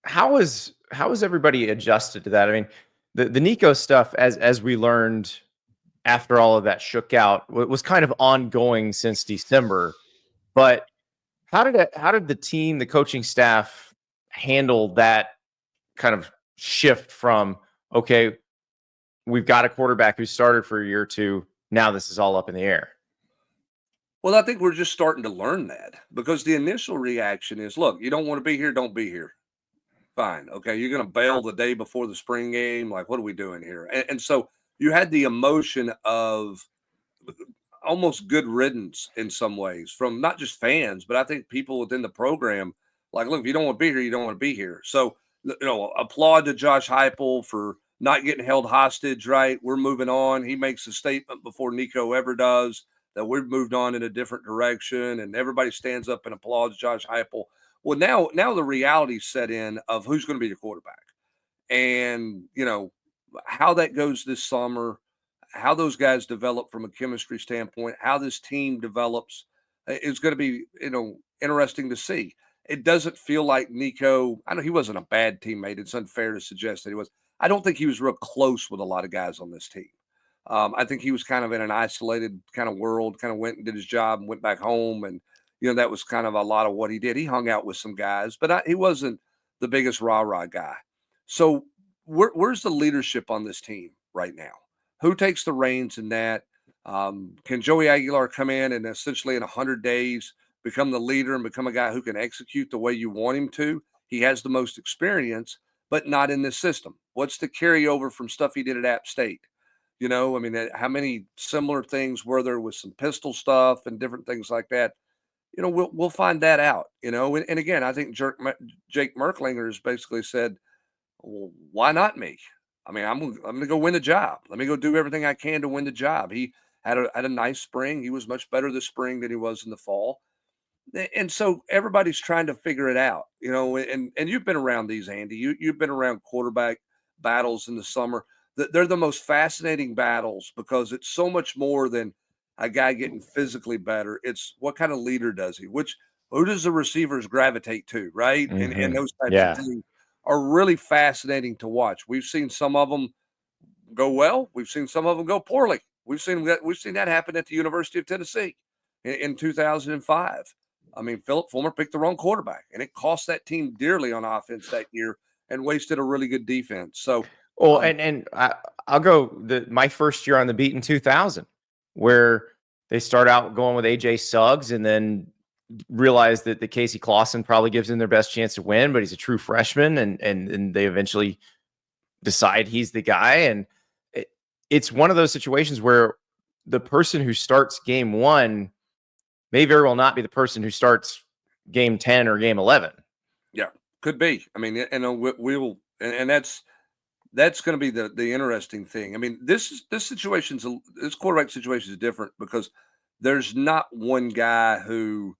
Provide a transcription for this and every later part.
how is everybody adjusted to that? I mean, the Nico stuff, as we learned after all of that shook out, was kind of ongoing since December. But how did the team, the coaching staff, handle that kind of shift from, okay, we've got a quarterback who started for a year or two, now this is all up in the air? Well, I think we're just starting to learn that, because the initial reaction is, look, you don't want to be here, don't be here. Fine. Okay. You're going to bail the day before the spring game. Like, what are we doing here? And so you had the emotion of almost good riddance in some ways from not just fans, but I think people within the program. Like, look, if you don't want to be here, you don't want to be here. So, applaud to Josh Heupel for not getting held hostage, right? We're moving on. He makes a statement before Nico ever does that we've moved on in a different direction, and everybody stands up and applauds Josh Heupel. Well, now the reality set in of who's going to be your quarterback, and how that goes this summer, how those guys develop from a chemistry standpoint, how this team develops is going to be interesting to see. It doesn't feel like Nico. I know he wasn't a bad teammate. It's unfair to suggest that he was. I don't think he was real close with a lot of guys on this team. I think he was kind of in an isolated kind of world, kind of went and did his job and went back home. And, that was kind of a lot of what he did. He hung out with some guys, but he wasn't the biggest rah-rah guy. So where's the leadership on this team right now? Who takes the reins in that? Can Joey Aguilar come in and essentially in 100 days become the leader and become a guy who can execute the way you want him to? He has the most experience, but not in this system. What's the carryover from stuff he did at App State? How many similar things were there with some pistol stuff and different things like that? We'll find that out. And again, I think Jake Merklinger has basically said, well, why not me? I'm going to go win the job. Let me go do everything I can to win the job. He had a nice spring. He was much better this spring than he was in the fall. And so everybody's trying to figure it out, and you've been around these, Andy. You've been around quarterback battles in the summer. They're the most fascinating battles because it's so much more than a guy getting physically better. It's what kind of leader does he? Who does the receivers gravitate to, right? Mm-hmm. And those types of things are really fascinating to watch. We've seen some of them go well. We've seen some of them go poorly. We've seen that happen at the University of Tennessee in 2005. Philip Fulmer picked the wrong quarterback, and it cost that team dearly on offense that year and wasted a really good defense. So, I'll go my first year on the beat in 2000, where they start out going with AJ Suggs and then realize that the Casey Clausen probably gives them their best chance to win, but he's a true freshman, and they eventually decide he's the guy. And it's one of those situations where the person who starts game 1 may very well not be the person who starts game 10 or game 11. Yeah, could be. And that's going to be the interesting thing. This quarterback situation is different because there's not one guy who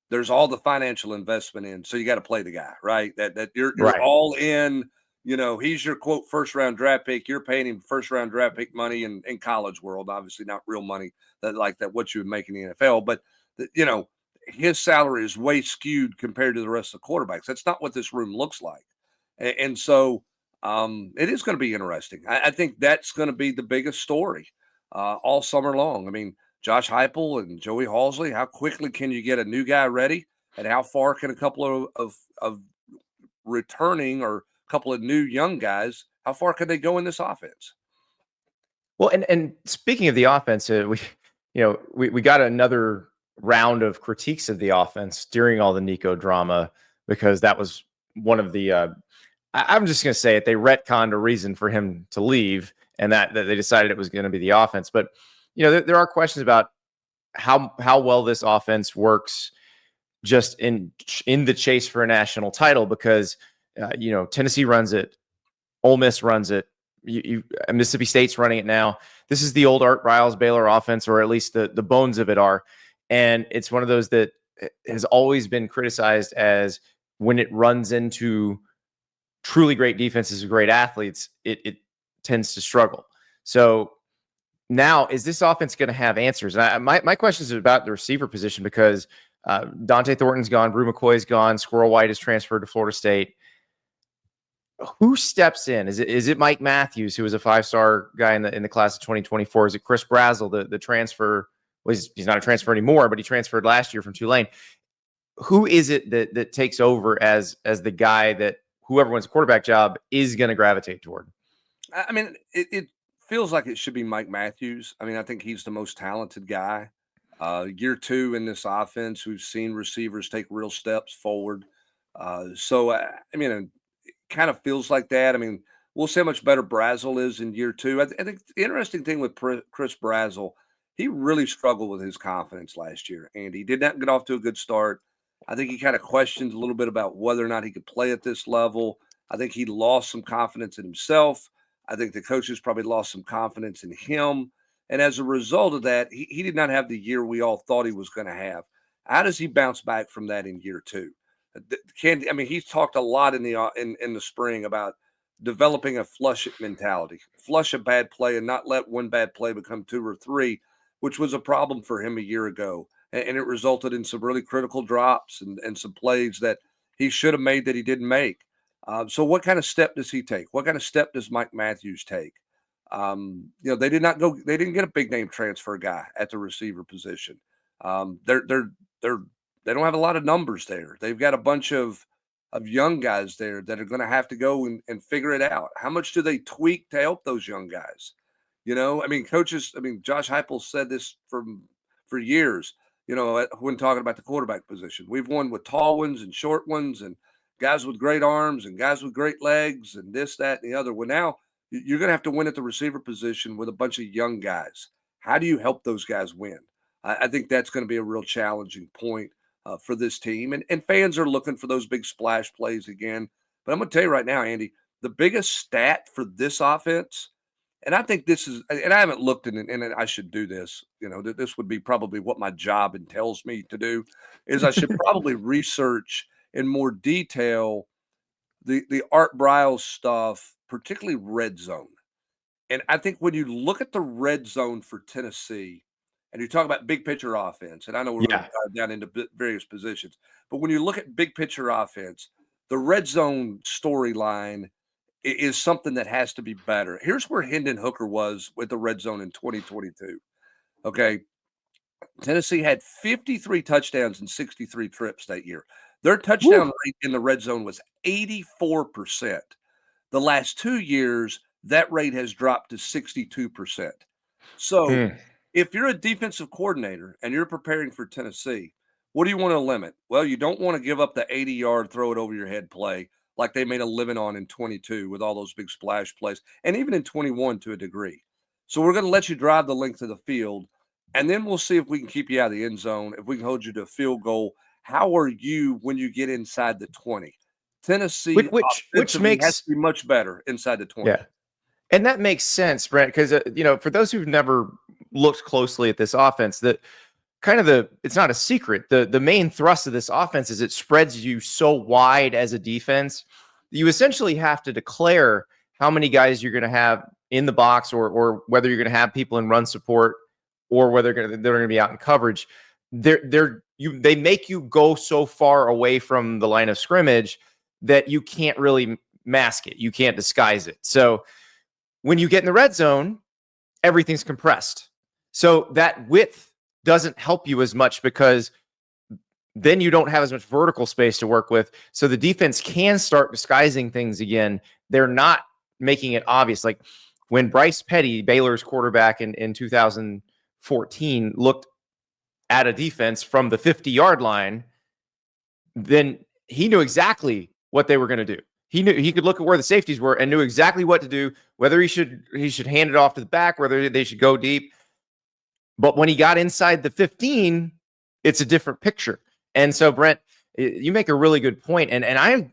there's all the financial investment in. So you got to play the guy, right? That you're Right. all in. He's your quote first round draft pick. You're paying him first round draft pick money in college world, obviously not real money that what you would make in the NFL. But his salary is way skewed compared to the rest of the quarterbacks. That's not what this room looks like. And so it is going to be interesting. I think that's going to be the biggest story all summer long. Josh Heupel and Joey Halzle, how quickly can you get a new guy ready? And how far can a couple of returning or a couple of new young guys, how far can they go in this offense? Well, and speaking of the offense, we got another round of critiques of the offense during all the Nico drama, because that was one of the I'm just going to say it. They retconned a reason for him to leave, and that they decided it was going to be the offense. But there are questions about how well this offense works just in the chase for a national title, because Tennessee runs it, Ole Miss runs it, Mississippi State's running it now. This is the old Art Briles Baylor offense, or at least the bones of it are, and it's one of those that has always been criticized as, when it runs into truly great defenses with great athletes, it tends to struggle. So now, is this offense going to have answers? And my question is about the receiver position, because Dante Thornton's gone, Brew McCoy's gone, Squirrel White is transferred to Florida State. who steps in? Is it Mike Matthews, who was a 5-star guy in the class of 2024? Is it Chris Brazel, the transfer? He's not a transfer anymore, but he transferred last year from Tulane. Who is it that takes over as the guy that whoever wins the quarterback job is going to gravitate toward? I mean, it feels like it should be Mike Matthews. I mean, I think he's the most talented guy. Year two in this offense, we've seen receivers take real steps forward. I mean, it kind of feels like that. I mean, we'll see how much better Brazel is in year two. I think the interesting thing with Chris Brazel, he really struggled with his confidence last year, and he did not get off to a good start. I think he kind of questioned a little bit about whether or not he could play at this level. I think he lost some confidence in himself. I think the coaches probably lost some confidence in him. And as a result of that, he did not have the year we all thought he was going to have. How does he bounce back from that in year two? I mean, he's talked a lot in the spring about developing a flush it mentality, flush a bad play and not let one bad play become two or three, which was a problem for him a year ago. And it resulted in some really critical drops and some plays that he should have made that he didn't make. So what kind of step does he take? What kind of step does Mike Matthews take? They didn't get a big name transfer guy at the receiver position. They don't have a lot of numbers there. They've got a bunch of young guys there that are going to have to go and figure it out. How much do they tweak to help those young guys? I mean, coaches, Josh Heupel said this for years, when talking about the quarterback position. We've won with tall ones and short ones and guys with great arms and guys with great legs and this, that, and the other. Well, now you're going to have to win at the receiver position with a bunch of young guys. How do you help those guys win? I think that's going to be a real challenging point for this team. And fans are looking for those big splash plays again. But I'm going to tell you right now, Andy, the biggest stat for this offense, and I think this is, and I haven't looked in, and I should do this, this would be probably what my job entails me to do, is I should probably research in more detail the Art Briles stuff, particularly red zone. And I think when you look at the red zone for Tennessee, and you talk about big picture offense, and I know we're going to dive down into various positions, but when you look at big picture offense, the red zone storyline is something that has to be better. Here's where Hendon Hooker was with the red zone in 2022. Okay. Tennessee had 53 touchdowns and 63 trips that year. Their touchdown rate in the red zone was 84%. The last 2 years, that rate has dropped to 62%. So if you're a defensive coordinator and you're preparing for Tennessee, what do you want to limit? Well, you don't want to give up the 80-yard throw it over your head play like they made a living on in 22 with all those big splash plays, and even in 21 to a degree. So we're going to let you drive the length of the field, and then we'll see if we can keep you out of the end zone, if we can hold you to a field goal. How are you when you get inside the 20? Tennessee, which makes has to be much better inside the 20. Yeah. And that makes sense, Brent, because for those who've never looked closely at this offense, that it's not a secret. The main thrust of this offense is it spreads you so wide as a defense. You essentially have to declare how many guys you're going to have in the box, or whether you're going to have people in run support, or whether they're going to be out in coverage. They make you go so far away from the line of scrimmage that you can't really mask it. You can't disguise it. So when you get in the red zone, everything's compressed. So that width doesn't help you as much, because then you don't have as much vertical space to work with. So the defense can start disguising things again. They're not making it obvious. Like when Bryce Petty, Baylor's quarterback in 2014, looked at a defense from the 50-yard line, then he knew exactly what they were going to do. He knew he could look at where the safeties were and knew exactly what to do, whether he should hand it off to the back, whether they should go deep. But when he got inside the 15, it's a different picture. And so, Brent, you make a really good point. And I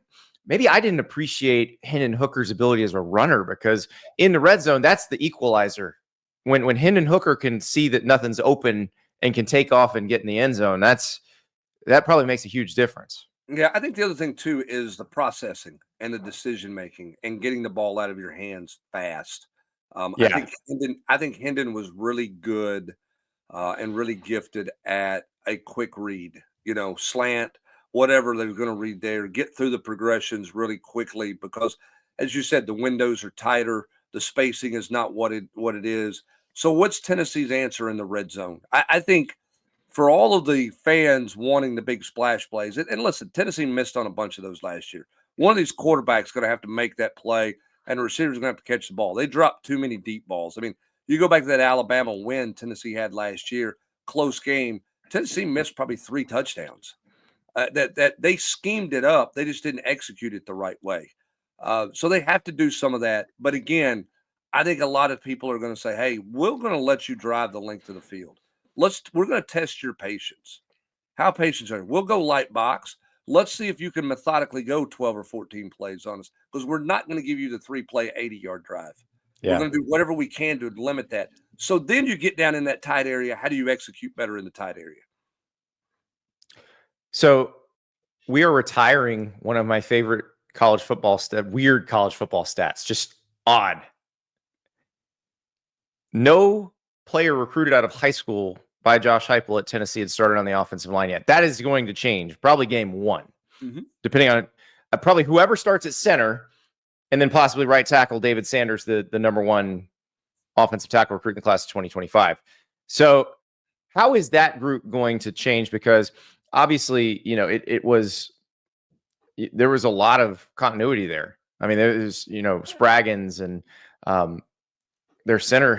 didn't appreciate Hendon Hooker's ability as a runner, because in the red zone, that's the equalizer. When Hendon Hooker can see that nothing's open and can take off and get in the end zone, that probably makes a huge difference. Yeah, I think the other thing too is the processing and the decision making and getting the ball out of your hands fast. I think Hendon was really good and really gifted at a quick read, slant, whatever they're going to read there, get through the progressions really quickly, because as you said, the windows are tighter. The spacing is not what it is. So what's Tennessee's answer in the red zone? I think for all of the fans wanting the big splash plays, and listen, Tennessee missed on a bunch of those last year. One of these quarterbacks going to have to make that play, and the receiver's going to have to catch the ball. They dropped too many deep balls. I mean, you go back to that Alabama win Tennessee had last year, close game. Tennessee missed probably 3 touchdowns. That they schemed it up. They just didn't execute it the right way. So they have to do some of that. But again, I think a lot of people are going to say, hey, we're going to let you drive the length of the field. We're going to test your patience. How patient are you? We'll go light box. Let's see if you can methodically go 12 or 14 plays on us, because we're not going to give you the 3-play 80-yard drive. Yeah. We're going to do whatever we can to limit that. So then you get down in that tight area. How do you execute better in the tight area? So we are retiring one of my favorite college football weird college football stats, just odd. No player recruited out of high school by Josh Heupel at Tennessee had started on the offensive line yet. That is going to change, probably game 1, depending on probably whoever starts at center, and then possibly right tackle David Sanders, the number 1 offensive tackle recruit in the class of 2025. So how is that group going to change? Because obviously, you know, there was a lot of continuity there. I mean, there's, you know, Spraggins and their center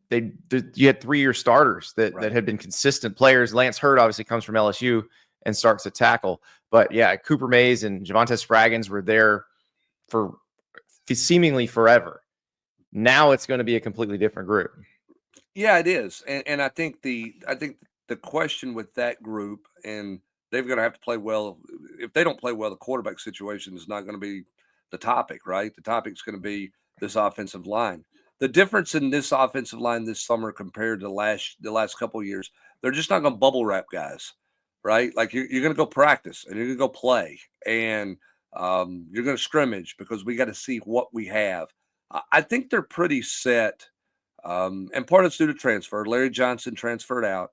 you had 3-year starters that had been consistent players. Lance Hurd obviously comes from LSU and starts at tackle. But yeah, Cooper Mays and Javonte Spraggins were there for seemingly forever. Now it's going to be a completely different group. Yeah, it is. And I think the question with that group, and they're going to have to play well. If they don't play well, the quarterback situation is not going to be the topic, right? The topic's going to be this offensive line. The difference in this offensive line this summer compared to the last couple of years, they're just not going to bubble wrap guys, right? Like you're going to go practice and you're going to go play, and you're going to scrimmage because we got to see what we have. I think they're pretty set, and part of it's due to transfer. Larry Johnson transferred out.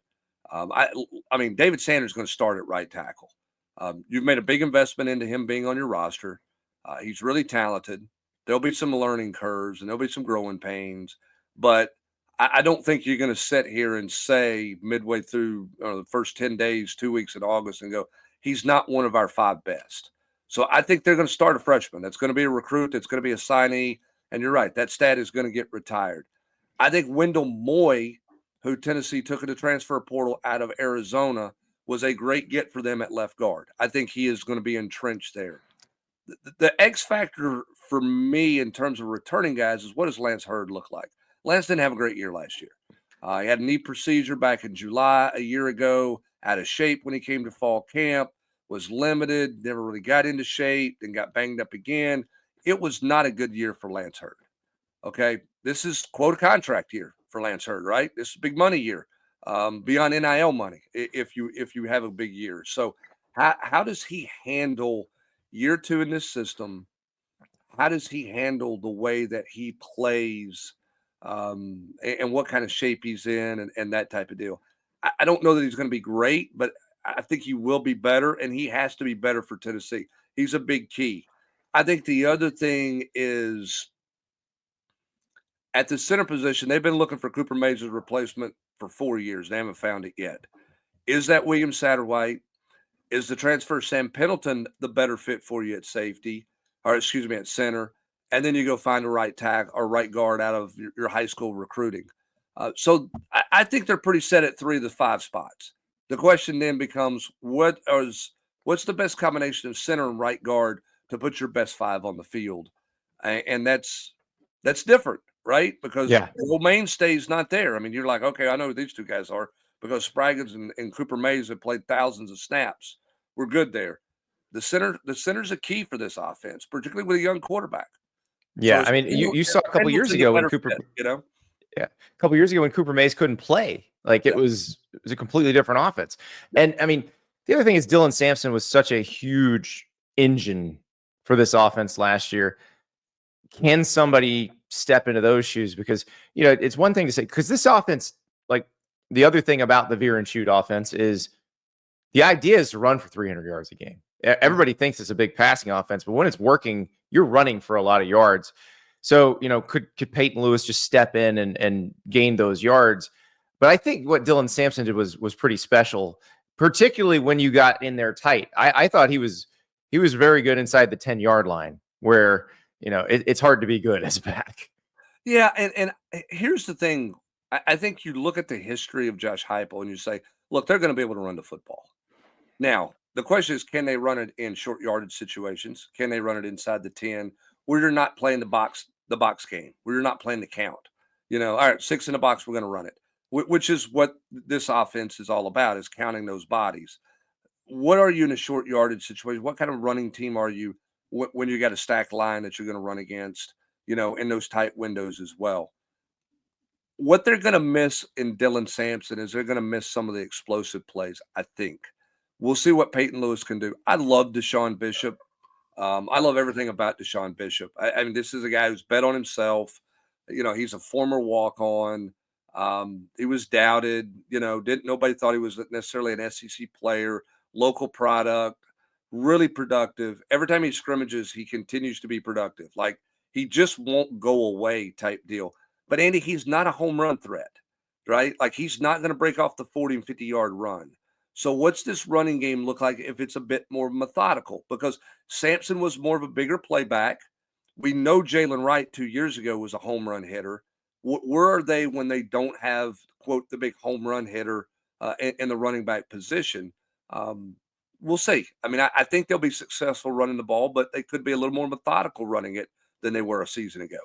I mean, David Sanders is going to start at right tackle. You've made a big investment into him being on your roster. He's really talented. There'll be some learning curves and there'll be some growing pains, but I don't think you're going to sit here and say midway through the first 10 days, 2 weeks in August, and go, he's not one of our 5 best. So I think they're going to start a freshman. That's going to be a recruit. That's going to be a signee. And you're right, that stat is going to get retired. I think Wendell Moy, who Tennessee took in the transfer portal out of Arizona, was a great get for them at left guard. I think he is going to be entrenched there. The X factor for me in terms of returning guys is, what does Lance Hurd look like? Lance didn't have a great year last year. He had a knee procedure back in July a year ago, out of shape when he came to fall camp, was limited, never really got into shape, then got banged up again. It was not a good year for Lance Hurd. Okay, this is quote a contract year for Lance Hurd, right? This is a big money year, beyond NIL money if you have a big year. So how does he handle year 2 in this system? How does he handle the way that he plays, and what kind of shape he's in, and that type of deal? I don't know that he's going to be great, but I think he will be better, and he has to be better for Tennessee. He's a big key. I think the other thing is, at the center position, they've been looking for Cooper Mays' replacement for 4 years. They haven't found it yet. Is that William Satterwhite? Is the transfer Sam Pendleton the better fit for you at safety, or excuse me, at center? And then you go find a right tackle or right guard out of your high school recruiting. So I think they're pretty set at 3 of the 5 spots. The question then becomes, what's the best combination of center and right guard to put your best 5 on the field? And that's different, right? Because the old mainstay's not there. I mean, you're like, okay, I know who these 2 guys are, because Spraggins and Cooper Mays have played thousands of snaps. We're good there. The center's a key for this offense, particularly with a young quarterback. Yeah, so I mean, you saw a couple years ago when Cooper, a couple years ago when Cooper Mays couldn't play, like it was a completely different offense. And I mean, the other thing is Dylan Sampson was such a huge engine for this offense last year. Can somebody step into those shoes? Because, you know, it's one thing to say, because this offense, like the other thing about the veer and shoot offense is the idea is to run for 300 yards a game. Everybody thinks it's a big passing offense, but when it's working, you're running for a lot of yards. So, could Peyton Lewis just step in and gain those yards? But I think what Dylan Sampson did was pretty special, particularly when you got in there tight. I thought he was very good inside the 10-yard line, where it's hard to be good as a back. Yeah, and here's the thing. I think you look at the history of Josh Heupel and you say, look, they're going to be able to run the football. Now, the question is, can they run it in short yardage situations? Can they run it inside the 10 where you're not playing the box game, where you're not playing the count? All right, 6 in the box, we're going to run it, which is what this offense is all about, is counting those bodies. What are you in a short yardage situation? What kind of running team are you when you got a stacked line that you're going to run against, in those tight windows as well? What they're going to miss in Dylan Sampson is they're going to miss some of the explosive plays, I think. We'll see what Peyton Lewis can do. I love Deshaun Bishop. I love everything about Deshaun Bishop. I mean, this is a guy who's bet on himself. He's a former walk-on. He was doubted. Nobody thought he was necessarily an SEC player, local product, really productive. Every time he scrimmages, he continues to be productive. Like, he just won't go away type deal. But, Andy, he's not a home run threat, right? Like, he's not going to break off the 40 and 50-yard run. So what's this running game look like if it's a bit more methodical? Because Sampson was more of a bigger playback. We know Jalen Wright 2 years ago was a home run hitter. Where are they when they don't have, quote, the big home run hitter in the running back position? We'll see. I mean, I think they'll be successful running the ball, but they could be a little more methodical running it than they were a season ago.